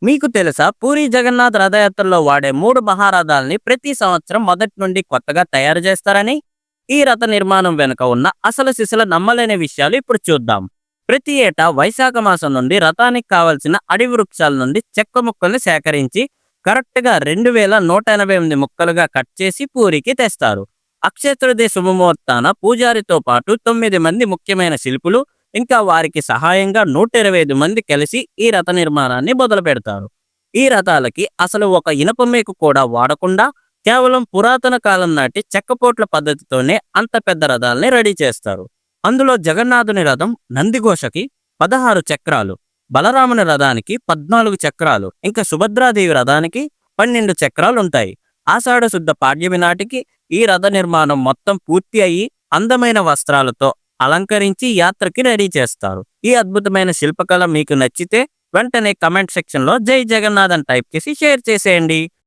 మీకు తెలుసా పూరి జగన్నాథ్ రథయాత్రలో వాడే 3 మహారథాల్ని ప్రతి సంవత్సరం మొదటి నుండి కొత్తగా తయారు చేస్తారని? ఈ రథ నిర్మాణం వెనుక ఉన్న అసలు సిసల నమ్మలేని విషయాలు ఇప్పుడు చూద్దాం. ప్రతి ఏటా వైశాఖ మాసం నుండి రథానికి కావలసిన అడవి వృక్షాల నుండి చెక్క ముక్కల్ని సేకరించి కరెక్ట్‌గా 2188 ముక్కలుగా కట్ చేసి పూరికి తెస్తారు. అక్షయ తృతీయ శుభముహూర్తాన పూజారితో పాటు 9 మంది ముఖ్యమైన శిల్పులు ఇంకా వారికి సహాయంగా 125 మంది కలిసి ఈ రథ నిర్మాణాన్ని మొదలుపెడతారు. ఈ రథాలకి అసలు ఒక ఇనుప మేకు కూడా వాడకుండా కేవలం పురాతన కాలం నాటి చెక్కపోట్ల పద్ధతితోనే అంత పెద్ద రథాల్ని రెడీ చేస్తారు. అందులో జగన్నాథుని రథం నందిఘోషకి 16 చక్రాలు, బలరాముని రథానికి 14 చక్రాలు, ఇంకా సుభద్రాదేవి రథానికి 12 చక్రాలుంటాయి. ఆషాఢ శుద్ధ పాడ్యమి నాటికి ఈ రథ నిర్మాణం మొత్తం పూర్తి అయ్యి అందమైన వస్త్రాలతో అలంకరించి యాత్రకి రెడీ చేస్తారు. ఈ అద్భుతమైన శిల్పకళ మీకు నచ్చితే వెంటనే కమెంట్ సెక్షన్లో జై జగన్నాథ్ అని టైప్ చేసి షేర్ చేసేయండి.